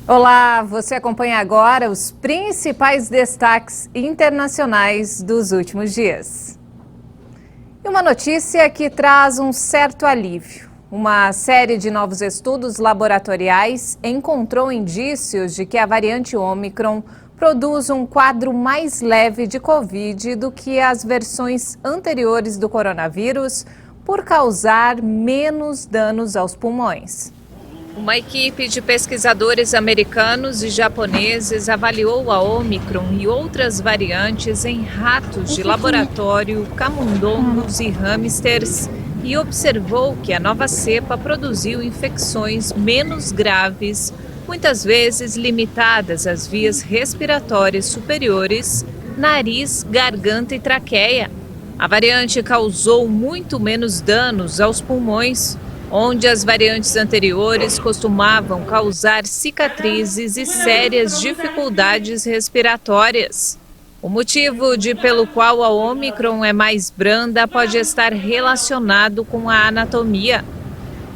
Olá, você acompanha agora os principais destaques internacionais dos últimos dias. E uma notícia que traz um certo alívio. Uma série de novos estudos laboratoriais encontrou indícios de que a variante Ômicron produz um quadro mais leve de Covid do que as versões anteriores do coronavírus, por causar menos danos aos pulmões. Uma equipe de pesquisadores americanos e japoneses avaliou a Ômicron e outras variantes em ratos de laboratório, camundongos e hamsters e observou que a nova cepa produziu infecções menos graves, muitas vezes limitadas às vias respiratórias superiores, nariz, garganta e traqueia. A variante causou muito menos danos aos pulmões, onde as variantes anteriores costumavam causar cicatrizes e sérias dificuldades respiratórias. O motivo pelo qual a Ômicron é mais branda pode estar relacionado com a anatomia.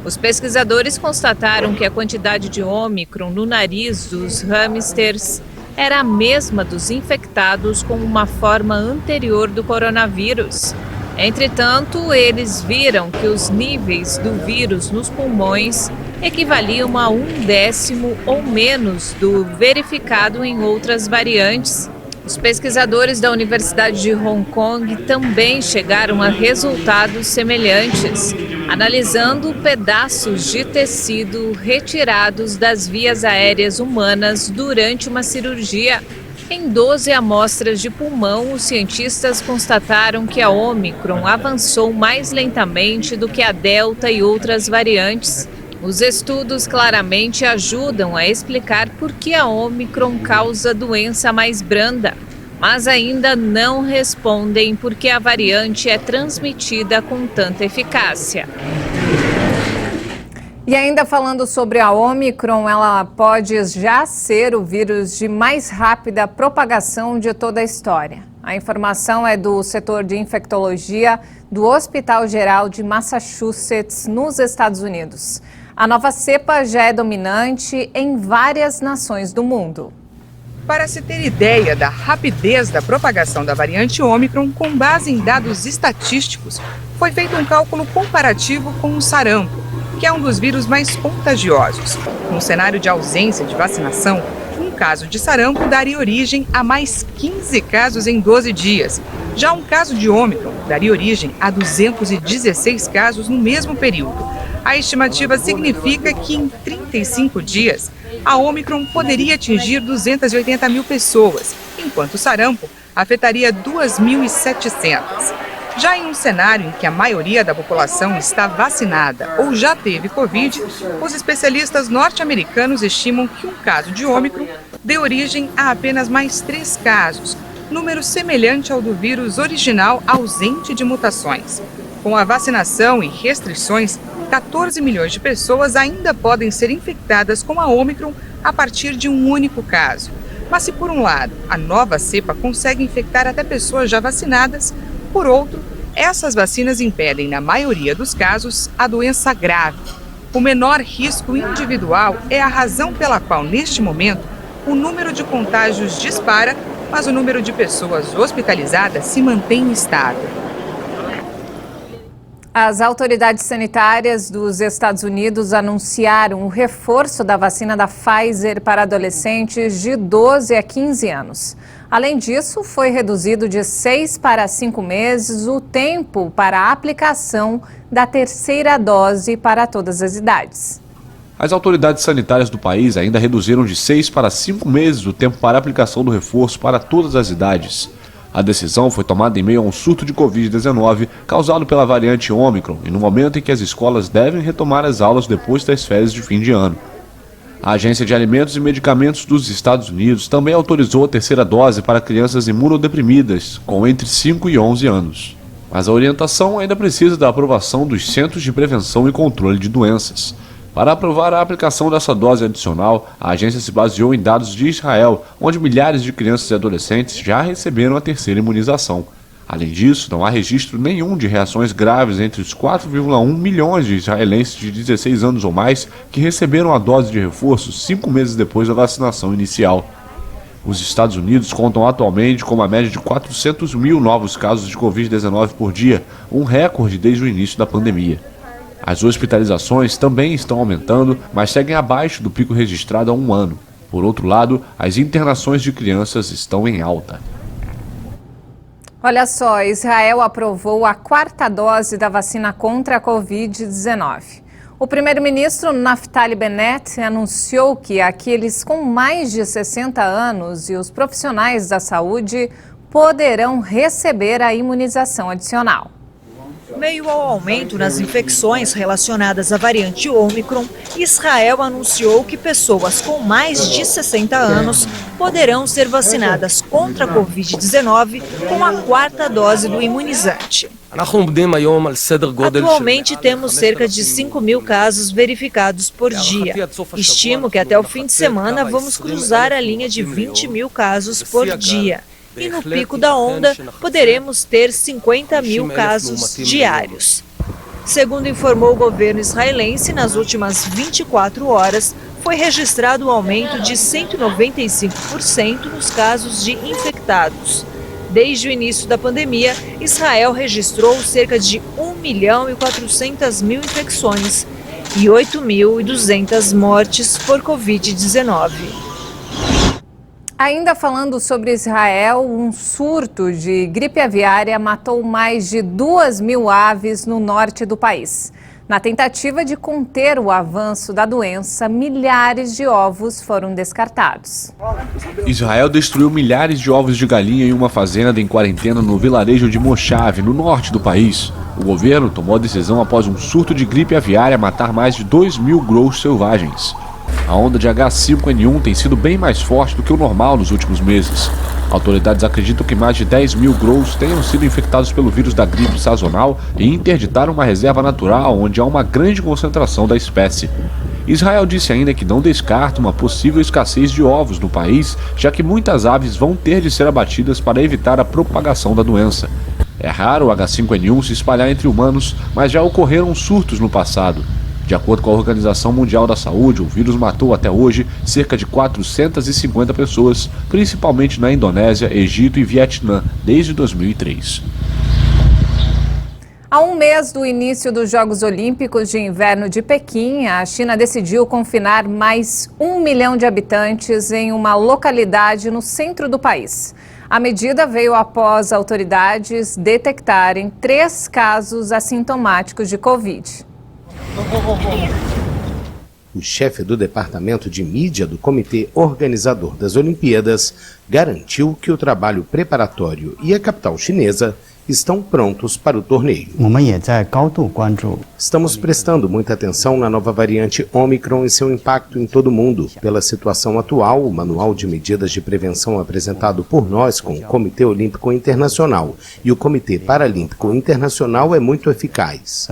Os pesquisadores constataram que a quantidade de Ômicron no nariz dos hamsters era a mesma dos infectados com uma forma anterior do coronavírus. Entretanto, eles viram que os níveis do vírus nos pulmões equivaliam a 1/10 ou menos do verificado em outras variantes. Os pesquisadores da Universidade de Hong Kong também chegaram a resultados semelhantes, analisando pedaços de tecido retirados das vias aéreas humanas durante uma cirurgia. Em 12 amostras de pulmão, os cientistas constataram que a Ômicron avançou mais lentamente do que a Delta e outras variantes. Os estudos claramente ajudam a explicar por que a Ômicron causa doença mais branda, mas ainda não respondem por que a variante é transmitida com tanta eficácia. E ainda falando sobre a Ômicron, ela pode já ser o vírus de mais rápida propagação de toda a história. A informação é do setor de infectologia do Hospital Geral de Massachusetts, nos Estados Unidos. A nova cepa já é dominante em várias nações do mundo. Para se ter ideia da rapidez da propagação da variante Ômicron, com base em dados estatísticos, foi feito um cálculo comparativo com o sarampo, que é um dos vírus mais contagiosos. No cenário de ausência de vacinação, um caso de sarampo daria origem a mais 15 casos em 12 dias. Já um caso de Ômicron daria origem a 216 casos no mesmo período. A estimativa significa que em 35 dias, a Ômicron poderia atingir 280 mil pessoas, enquanto o sarampo afetaria 2.700. Já em um cenário em que a maioria da população está vacinada ou já teve Covid, os especialistas norte-americanos estimam que um caso de Ômicron dê origem a apenas mais 3 casos, número semelhante ao do vírus original ausente de mutações. Com a vacinação e restrições, 14 milhões de pessoas ainda podem ser infectadas com a Ômicron a partir de um único caso. Mas se por um lado, a nova cepa consegue infectar até pessoas já vacinadas, por outro, essas vacinas impedem, na maioria dos casos, a doença grave. O menor risco individual é a razão pela qual, neste momento, o número de contágios dispara, mas o número de pessoas hospitalizadas se mantém estável. As autoridades sanitárias dos Estados Unidos anunciaram o reforço da vacina da Pfizer para adolescentes de 12 a 15 anos. Além disso, foi reduzido de 6 para 5 meses o tempo para a aplicação da terceira dose para todas as idades. As autoridades sanitárias do país ainda reduziram de 6 para 5 meses o tempo para a aplicação do reforço para todas as idades. A decisão foi tomada em meio a um surto de Covid-19 causado pela variante Ômicron e no momento em que as escolas devem retomar as aulas depois das férias de fim de ano. A Agência de Alimentos e Medicamentos dos Estados Unidos também autorizou a terceira dose para crianças imunodeprimidas com entre 5 e 11 anos. Mas a orientação ainda precisa da aprovação dos Centros de Prevenção e Controle de Doenças. Para aprovar a aplicação dessa dose adicional, a agência se baseou em dados de Israel, onde milhares de crianças e adolescentes já receberam a terceira imunização. Além disso, não há registro nenhum de reações graves entre os 4,1 milhões de israelenses de 16 anos ou mais que receberam a dose de reforço 5 meses depois da vacinação inicial. Os Estados Unidos contam atualmente com uma média de 400 mil novos casos de Covid-19 por dia, um recorde desde o início da pandemia. As hospitalizações também estão aumentando, mas seguem abaixo do pico registrado há um ano. Por outro lado, as internações de crianças estão em alta. Olha só, Israel aprovou a 4ª dose da vacina contra a Covid-19. O primeiro-ministro Naftali Bennett anunciou que aqueles com mais de 60 anos e os profissionais da saúde poderão receber a imunização adicional. Meio ao aumento nas infecções relacionadas à variante Ômicron, Israel anunciou que pessoas com mais de 60 anos poderão ser vacinadas contra a Covid-19 com a 4ª dose do imunizante. Atualmente temos cerca de 5 mil casos verificados por dia. Estimo que até o fim de semana vamos cruzar a linha de 20 mil casos por dia. E no pico da onda, poderemos ter 50 mil casos diários. Segundo informou o governo israelense, nas últimas 24 horas, foi registrado um aumento de 195% nos casos de infectados. Desde o início da pandemia, Israel registrou cerca de 1.400.000 infecções e 8.200 mortes por Covid-19. Ainda falando sobre Israel, um surto de gripe aviária matou mais de 2.000 aves no norte do país. Na tentativa de conter o avanço da doença, milhares de ovos foram descartados. Israel destruiu milhares de ovos de galinha em uma fazenda em quarentena no vilarejo de Moshav, no norte do país. O governo tomou a decisão após um surto de gripe aviária matar mais de 2.000 grous selvagens. A onda de H5N1 tem sido bem mais forte do que o normal nos últimos meses. Autoridades acreditam que mais de 10.000 grous tenham sido infectados pelo vírus da gripe sazonal e interditaram uma reserva natural onde há uma grande concentração da espécie. Israel disse ainda que não descarta uma possível escassez de ovos no país, já que muitas aves vão ter de ser abatidas para evitar a propagação da doença. É raro o H5N1 se espalhar entre humanos, mas já ocorreram surtos no passado. De acordo com a Organização Mundial da Saúde, o vírus matou até hoje cerca de 450 pessoas, principalmente na Indonésia, Egito e Vietnã, desde 2003. Há um mês do início dos Jogos Olímpicos de Inverno de Pequim, a China decidiu confinar mais 1 milhão de habitantes em uma localidade no centro do país. A medida veio após autoridades detectarem 3 casos assintomáticos de Covid. O chefe do departamento de mídia do comitê organizador das Olimpíadas garantiu que o trabalho preparatório e a capital chinesa estão prontos para o torneio. Estamos prestando muita atenção na nova variante Ômicron e seu impacto em todo o mundo. Pela situação atual, o manual de medidas de prevenção apresentado por nós com o Comitê Olímpico Internacional e o Comitê Paralímpico Internacional é muito eficaz.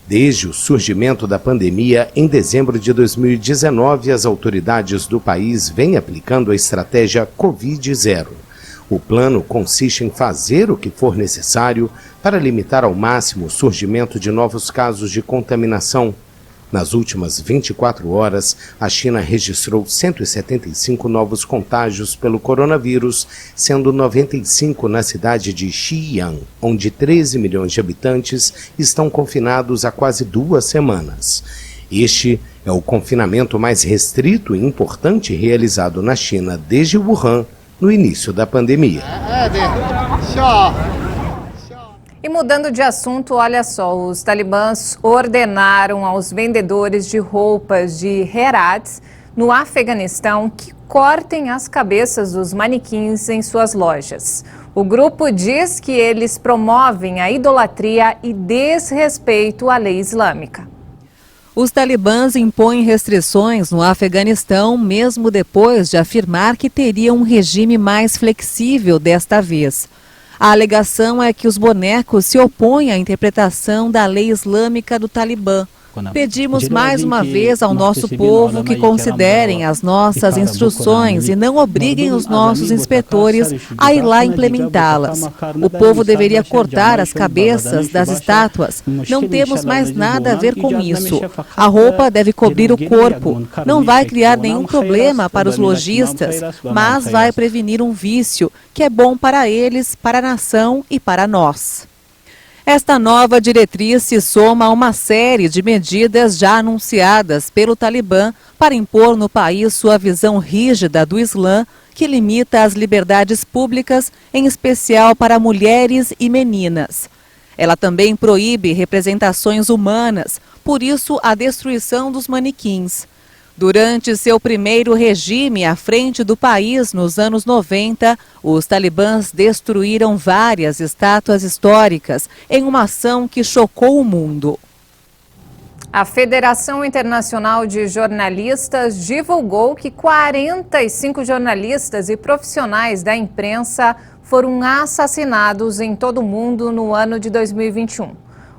Desde o surgimento da pandemia, em dezembro de 2019, as autoridades do país vêm aplicando a estratégia Covid-0. O plano consiste em fazer o que for necessário para limitar ao máximo o surgimento de novos casos de contaminação. Nas últimas 24 horas, a China registrou 175 novos contágios pelo coronavírus, sendo 95 na cidade de Xi'an, onde 13 milhões de habitantes estão confinados há quase 2 semanas. Este é o confinamento mais restrito e importante realizado na China desde Wuhan, no início da pandemia. E mudando de assunto, olha só, os talibãs ordenaram aos vendedores de roupas de Herat, no Afeganistão, que cortem as cabeças dos manequins em suas lojas. O grupo diz que eles promovem a idolatria e desrespeito à lei islâmica. Os talibãs impõem restrições no Afeganistão, mesmo depois de afirmar que teria um regime mais flexível desta vez. A alegação é que os bonecos se opõem à interpretação da lei islâmica do Talibã. Pedimos mais uma vez ao nosso povo que considerem as nossas instruções e não obriguem os nossos inspetores a ir lá implementá-las. O povo deveria cortar as cabeças das estátuas. Não temos mais nada a ver com isso. A roupa deve cobrir o corpo. Não vai criar nenhum problema para os lojistas, mas vai prevenir um vício que é bom para eles, para a nação e para nós. Esta nova diretriz se soma a uma série de medidas já anunciadas pelo Talibã para impor no país sua visão rígida do Islã, que limita as liberdades públicas, em especial para mulheres e meninas. Ela também proíbe representações humanas, por isso a destruição dos manequins. Durante seu primeiro regime à frente do país nos anos 90, os talibãs destruíram várias estátuas históricas em uma ação que chocou o mundo. A Federação Internacional de Jornalistas divulgou que 45 jornalistas e profissionais da imprensa foram assassinados em todo o mundo no ano de 2021.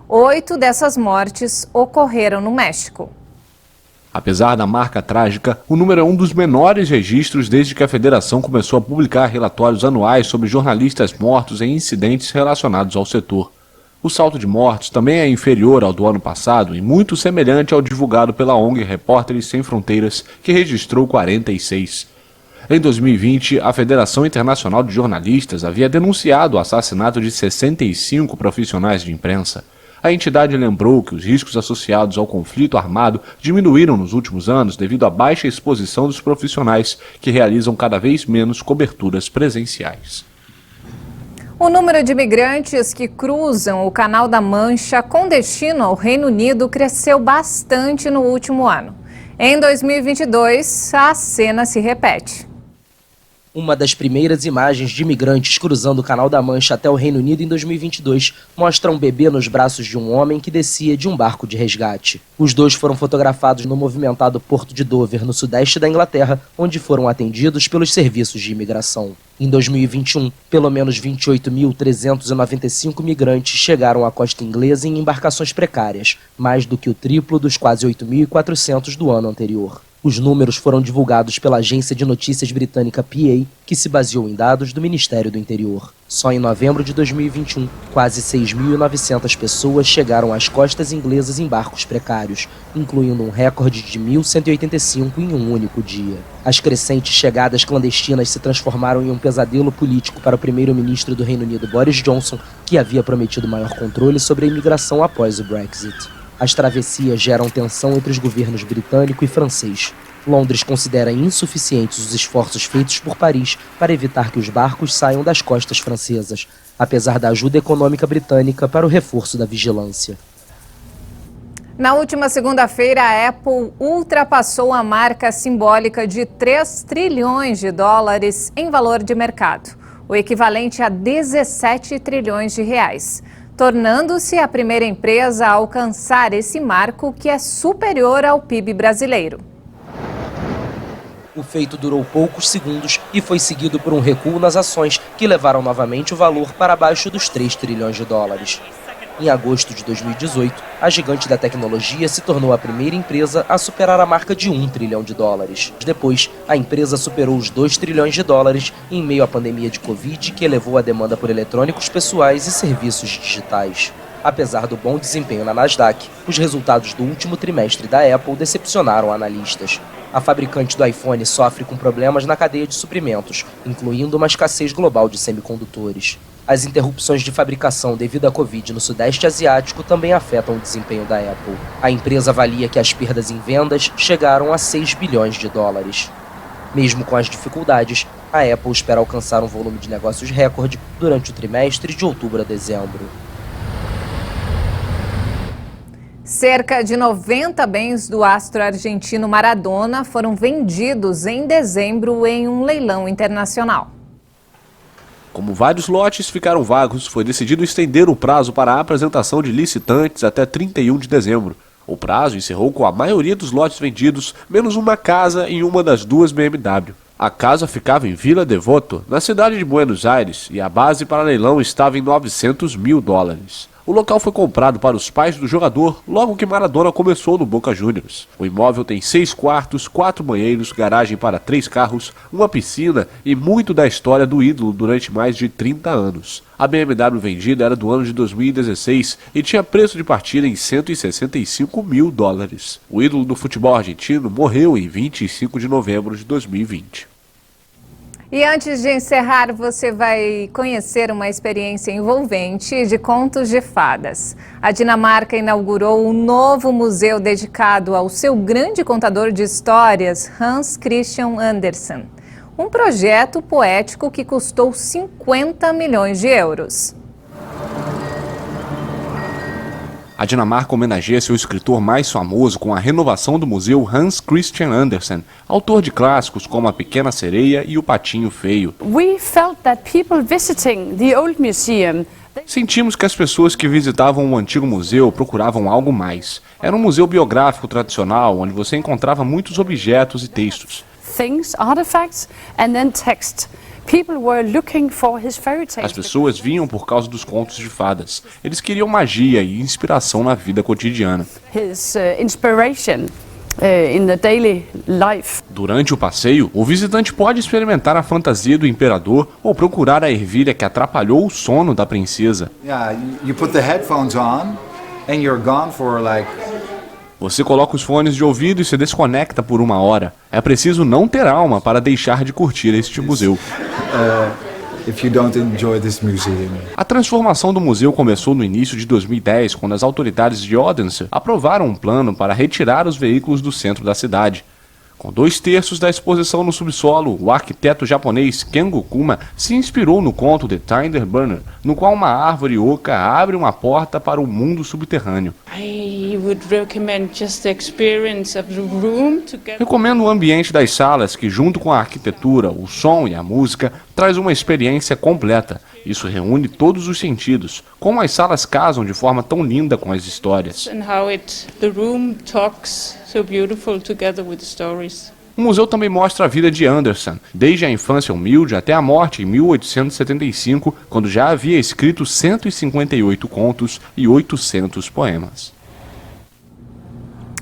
8 dessas mortes ocorreram no México. Apesar da marca trágica, o número é um dos menores registros desde que a federação começou a publicar relatórios anuais sobre jornalistas mortos em incidentes relacionados ao setor. O saldo de mortes também é inferior ao do ano passado e muito semelhante ao divulgado pela ONG Repórteres Sem Fronteiras, que registrou 46. Em 2020, a Federação Internacional de Jornalistas havia denunciado o assassinato de 65 profissionais de imprensa. A entidade lembrou que os riscos associados ao conflito armado diminuíram nos últimos anos devido à baixa exposição dos profissionais, que realizam cada vez menos coberturas presenciais. O número de imigrantes que cruzam o Canal da Mancha com destino ao Reino Unido cresceu bastante no último ano. Em 2022, a cena se repete. Uma das primeiras imagens de imigrantes cruzando o Canal da Mancha até o Reino Unido em 2022 mostra um bebê nos braços de um homem que descia de um barco de resgate. Os dois foram fotografados no movimentado Porto de Dover, no sudeste da Inglaterra, onde foram atendidos pelos serviços de imigração. Em 2021, pelo menos 28.395 migrantes chegaram à costa inglesa em embarcações precárias, mais do que o triplo dos quase 8.400 do ano anterior. Os números foram divulgados pela agência de notícias britânica PA, que se baseou em dados do Ministério do Interior. Só em novembro de 2021, quase 6.900 pessoas chegaram às costas inglesas em barcos precários, incluindo um recorde de 1.185 em um único dia. As crescentes chegadas clandestinas se transformaram em um pesadelo político para o primeiro-ministro do Reino Unido, Boris Johnson, que havia prometido maior controle sobre a imigração após o Brexit. As travessias geram tensão entre os governos britânico e francês. Londres considera insuficientes os esforços feitos por Paris para evitar que os barcos saiam das costas francesas, apesar da ajuda econômica britânica para o reforço da vigilância. Na última segunda-feira, a Apple ultrapassou a marca simbólica de 3 trilhões de dólares em valor de mercado, o equivalente a 17 trilhões de reais. Tornando-se a primeira empresa a alcançar esse marco, que é superior ao PIB brasileiro. O feito durou poucos segundos e foi seguido por um recuo nas ações, que levaram novamente o valor para abaixo dos 3 trilhões de dólares. Em agosto de 2018, a gigante da tecnologia se tornou a primeira empresa a superar a marca de 1 trilhão de dólares. Depois, a empresa superou os 2 trilhões de dólares em meio à pandemia de Covid, que elevou a demanda por eletrônicos pessoais e serviços digitais. Apesar do bom desempenho na Nasdaq, os resultados do último trimestre da Apple decepcionaram analistas. A fabricante do iPhone sofre com problemas na cadeia de suprimentos, incluindo uma escassez global de semicondutores. As interrupções de fabricação devido à Covid no Sudeste Asiático também afetam o desempenho da Apple. A empresa avalia que as perdas em vendas chegaram a 6 bilhões de dólares. Mesmo com as dificuldades, a Apple espera alcançar um volume de negócios recorde durante o trimestre de outubro a dezembro. Cerca de 90 bens do astro argentino Maradona foram vendidos em dezembro em um leilão internacional. Como vários lotes ficaram vagos, foi decidido estender o prazo para a apresentação de licitantes até 31 de dezembro. O prazo encerrou com a maioria dos lotes vendidos, menos uma casa em uma das 2 BMW. A casa ficava em Vila Devoto, na cidade de Buenos Aires, e a base para leilão estava em 900 mil dólares. O local foi comprado para os pais do jogador logo que Maradona começou no Boca Juniors. O imóvel tem 6 quartos, 4 banheiros, garagem para 3 carros, uma piscina e muito da história do ídolo durante mais de 30 anos. A BMW vendida era do ano de 2016 e tinha preço de partida em $165 mil. O ídolo do futebol argentino morreu em 25 de novembro de 2020. E antes de encerrar, você vai conhecer uma experiência envolvente de contos de fadas. A Dinamarca inaugurou um novo museu dedicado ao seu grande contador de histórias, Hans Christian Andersen. Um projeto poético que custou 50 milhões de euros. A Dinamarca homenageia seu escritor mais famoso com a renovação do museu Hans Christian Andersen, autor de clássicos como A Pequena Sereia e O Patinho Feio. Sentimos que as pessoas que visitavam o antigo museu procuravam algo mais. Era um museu biográfico tradicional, onde você encontrava muitos objetos e textos. As pessoas vinham por causa dos contos de fadas. Eles queriam magia e inspiração na vida cotidiana. Durante o passeio, o visitante pode experimentar a fantasia do imperador ou procurar a ervilha que atrapalhou o sono da princesa. Você coloca os fones de ouvido e se desconecta por 1 hora. É preciso não ter alma para deixar de curtir este museu. A transformação do museu começou no início de 2010, quando as autoridades de Odense aprovaram um plano para retirar os veículos do centro da cidade. Com 2/3 da exposição no subsolo, o arquiteto japonês Kengo Kuma se inspirou no conto The Tinder Burner, no qual uma árvore oca abre uma porta para o mundo subterrâneo. Recomendo o ambiente das salas que, junto com a arquitetura, o som e a música, traz uma experiência completa. Isso reúne todos os sentidos, como as salas casam de forma tão linda com as histórias. O museu também mostra a vida de Andersen, desde a infância humilde até a morte em 1875, quando já havia escrito 158 contos e 800 poemas.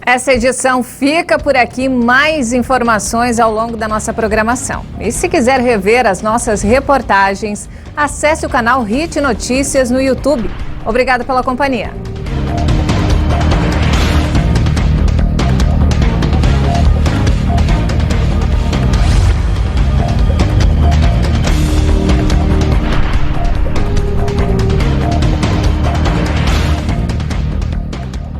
Essa edição fica por aqui. Mais informações ao longo da nossa programação. E se quiser rever as nossas reportagens, acesse o canal Hit Notícias no YouTube. Obrigada pela companhia.